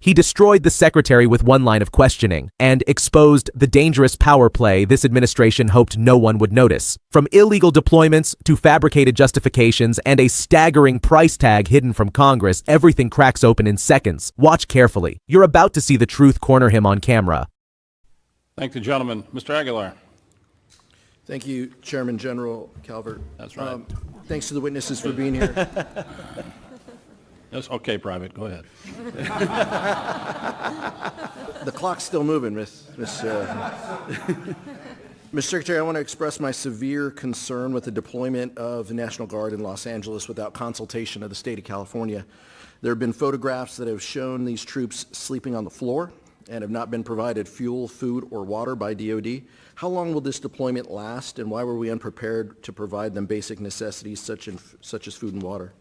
He destroyed the secretary with one line of questioning and exposed the dangerous power play this administration hoped no one would notice. From illegal deployments to fabricated justifications and a staggering price tag hidden from Congress, everything cracks open in seconds. Watch carefully. You're about to see the truth corner him on camera. Thank the gentleman. Mr. Aguilar. Thank you, Chairman General Calvert. That's right. Thanks to the witnesses for being here. Yes, okay, Private, go ahead. The clock's still moving, Mr. Secretary. I want to express my severe concern with the deployment of the National Guard in Los Angeles without consultation of the state of California. There have been photographs that have shown these troops sleeping on the floor and have not been provided fuel, food, or water by DOD. How long will this deployment last, and why were we unprepared to provide them basic necessities such as food and water?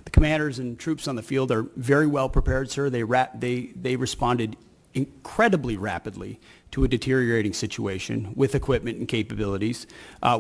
The commanders and troops on the field are very well prepared, sir. They responded incredibly rapidly to a deteriorating situation with equipment and capabilities.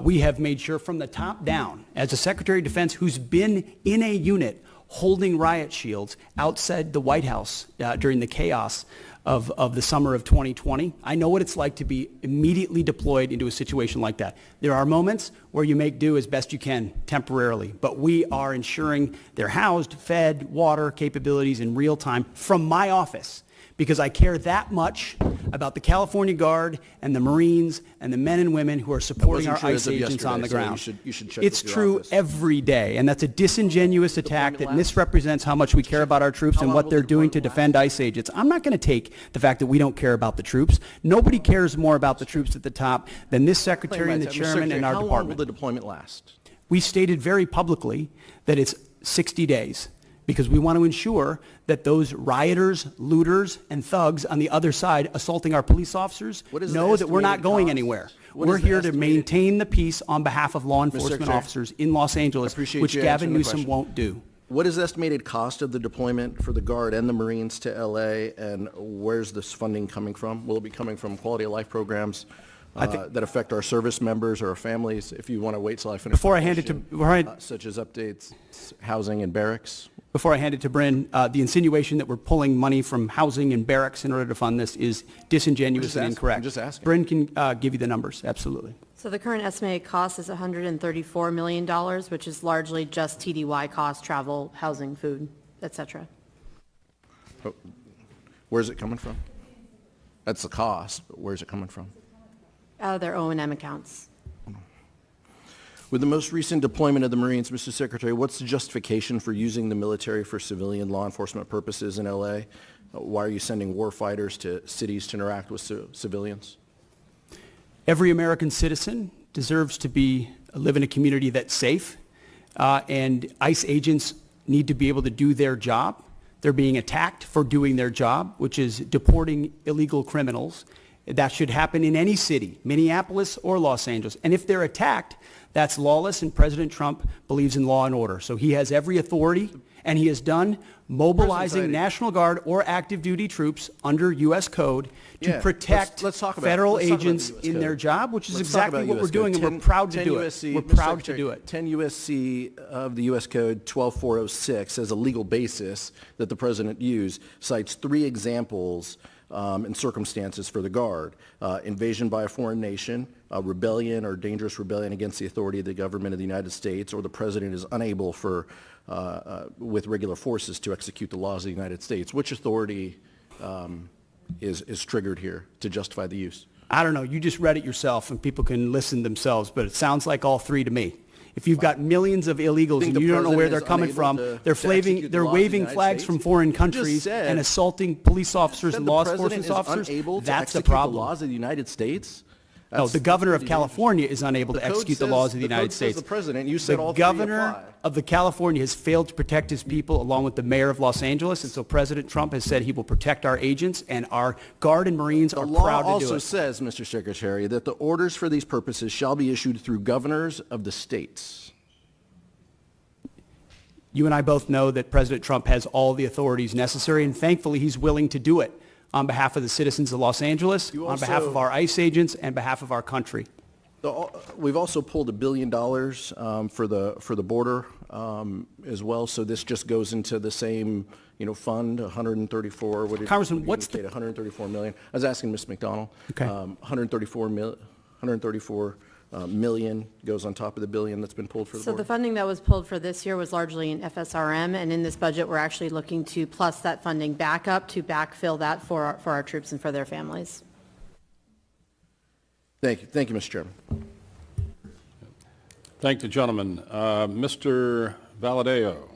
We have made sure from the top down, as a Secretary of Defense who's been in a unit holding riot shields outside the White House during the chaos of the summer of 2020. I know what it's like to be immediately deployed into a situation like that. There are moments where you make do as best you can temporarily, but we are ensuring they're housed, fed, water capabilities in real time from my office, because I care that much about the California Guard and the Marines and the men and women who are supporting our ICE agents on the ground. You should check it's with your true office. Every day, and that's a disingenuous attack that misrepresents how much we care about our troops and what they're doing to defend ICE agents. I'm not going to take the fact that we don't care about the troops. Nobody cares more about the troops at the top than this Secretary and the Chairman and our How long will department. the deployment last? We stated very publicly that it's 60 days. Because we want to ensure that those rioters, looters, and thugs on the other side assaulting our police officers know that we're not going anywhere. We're here to maintain the peace on behalf of law enforcement officers in Los Angeles, which Gavin Newsom won't do. What is the estimated cost of the deployment for the Guard and the Marines to L.A., and where's this funding coming from? Will it be coming from quality of life programs that affect our service members or our families? If you want to wait till I finish. Before I hand it to such as updates, housing and barracks. Before I hand it to Bryn, the insinuation that we're pulling money from housing and barracks in order to fund this is disingenuous and incorrect. I'm just asking. Bryn can give you the numbers, absolutely. So the current estimated cost is $134 million, which is largely just TDY costs, travel, housing, food, et cetera. Oh, where's it coming from? That's the cost, but where's it coming from? Out of their O&M accounts. With the most recent deployment of the Marines, Mr. Secretary, what's the justification for using the military for civilian law enforcement purposes in L.A.? Why are you sending war fighters to cities to interact with civilians? Every American citizen deserves to live in a community that's safe, and ICE agents need to be able to do their job. They're being attacked for doing their job, which is deporting illegal criminals. That should happen in any city, Minneapolis or Los Angeles. And if they're attacked, that's lawless, and President Trump believes in law and order. So he has every authority, and he has done mobilizing National Guard or active duty troops under U.S. code to protect federal agents in their job, which is exactly what we're doing, and we're proud to do it. We're proud to do it. 10 U.S.C. of the U.S. Code 12406 as a legal basis that the President used cites 3 examples and circumstances for the Guard: invasion by a foreign nation, rebellion or dangerous rebellion against the authority of the government of the United States, or the President is unable with regular forces to execute the laws of the United States. Which authority is triggered here to justify the use? I don't know. You just read it yourself, and people can listen themselves, but it sounds like all 3 to me. If you've got millions of illegals and you don't know where they're coming from, they're waving flags from foreign countries and assaulting police officers and law enforcement officers, that's the problem. The laws of the United States? No, the governor of California is unable to execute the laws of the United States. The President, you said all the governor of the California has failed to protect his people, along with the mayor of Los Angeles, and so President Trump has said he will protect our agents, and our Guard and Marines are proud to do it. The law also says, Mr. Secretary, that the orders for these purposes shall be issued through governors of the states. You and I both know that President Trump has all the authorities necessary, and thankfully he's willing to do it on behalf of the citizens of Los Angeles, on behalf of our ICE agents, and behalf of our country. We've also pulled $1 billion for the border as well. So this just goes into the same, fund, 134, what did Congressman, you what's indicate, 134 million? I was asking Ms. McDonald. Okay. 134 million goes on top of the billion that's been pulled for the So board. the funding that was pulled for this year was largely in FSRM, and in this budget, we're actually looking to plus that funding back up to backfill that for our troops and for their families. Thank you. Thank you, Mr. Chairman. Thank the gentleman. Mr. Valadeo.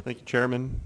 Thank you, Chairman.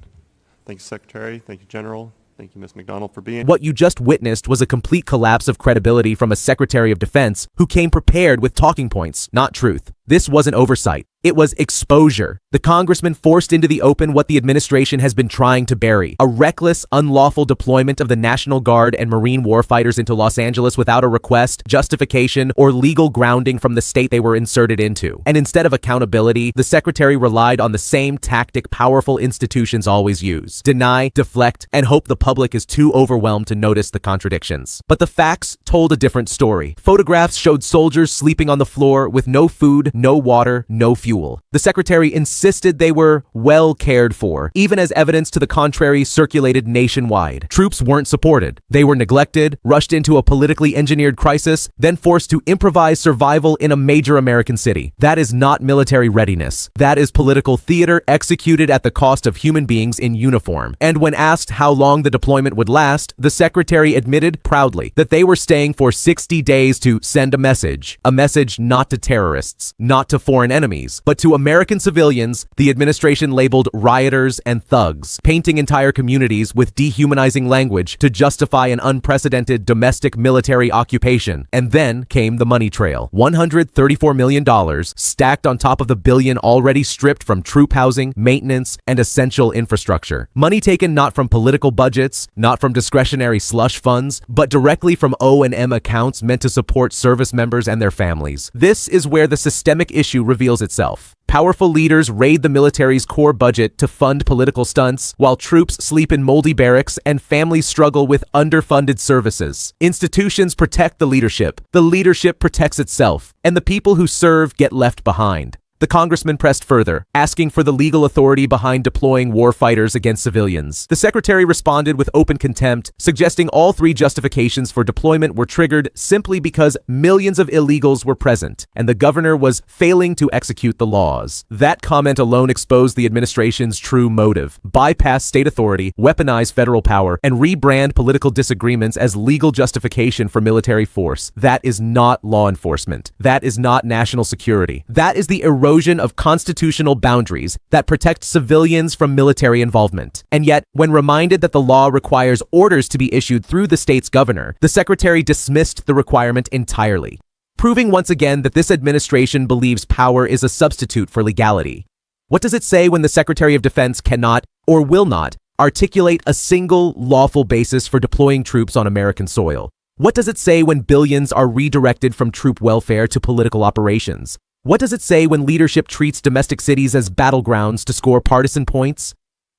Thank you, Secretary. Thank you, General. Thank you, Ms. McDonald, for being. What you just witnessed was a complete collapse of credibility from a Secretary of Defense who came prepared with talking points, not truth. This wasn't oversight. It was exposure. The congressman forced into the open what the administration has been trying to bury: a reckless, unlawful deployment of the National Guard and Marine warfighters into Los Angeles without a request, justification, or legal grounding from the state they were inserted into. And instead of accountability, the secretary relied on the same tactic powerful institutions always use: deny, deflect, and hope the public is too overwhelmed to notice the contradictions. But the facts told a different story. Photographs showed soldiers sleeping on the floor with no food, no water, no fuel. The secretary insisted they were well cared for, even as evidence to the contrary circulated nationwide. Troops weren't supported. They were neglected, rushed into a politically engineered crisis, then forced to improvise survival in a major American city. That is not military readiness. That is political theater executed at the cost of human beings in uniform. And when asked how long the deployment would last, the secretary admitted proudly that they were staying for 60 days to send a message not to terrorists, not to foreign enemies, but to American civilians the administration labeled rioters and thugs, painting entire communities with dehumanizing language to justify an unprecedented domestic military occupation. And then came the money trail: $134 million stacked on top of the billion already stripped from troop housing, maintenance, and essential infrastructure. Money taken not from political budgets, not from discretionary slush funds, but directly from O&M accounts meant to support service members and their families. This is where the systemic issue reveals itself. Powerful leaders raid the military's core budget to fund political stunts, while troops sleep in moldy barracks and families struggle with underfunded services. Institutions protect the leadership protects itself, and the people who serve get left behind. The congressman pressed further, asking for the legal authority behind deploying war fighters against civilians. The secretary responded with open contempt, suggesting all three justifications for deployment were triggered simply because millions of illegals were present, and the governor was failing to execute the laws. That comment alone exposed the administration's true motive: bypass state authority, weaponize federal power, and rebrand political disagreements as legal justification for military force. That is not law enforcement. That is not national security. That is the erosion of constitutional boundaries that protect civilians from military involvement. And yet, when reminded that the law requires orders to be issued through the state's governor, the secretary dismissed the requirement entirely, proving once again that this administration believes power is a substitute for legality. What does it say when the Secretary of Defense cannot, or will not, articulate a single lawful basis for deploying troops on American soil? What does it say when billions are redirected from troop welfare to political operations? What does it say when leadership treats domestic cities as battlegrounds to score partisan points?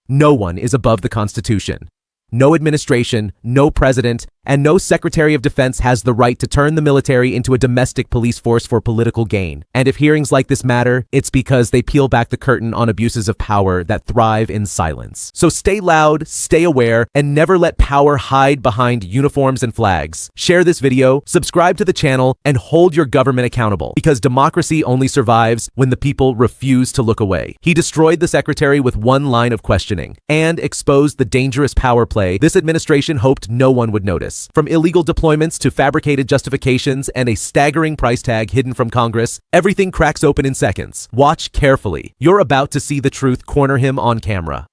No one is above the Constitution. No administration, no president, and no Secretary of Defense has the right to turn the military into a domestic police force for political gain. And if hearings like this matter, it's because they peel back the curtain on abuses of power that thrive in silence. So stay loud, stay aware, and never let power hide behind uniforms and flags. Share this video, subscribe to the channel, and hold your government accountable, because democracy only survives when the people refuse to look away. He destroyed the secretary with one line of questioning and exposed the dangerous power play this administration hoped no one would notice. From illegal deployments to fabricated justifications and a staggering price tag hidden from Congress, everything cracks open in seconds. Watch carefully. You're about to see the truth corner him on camera.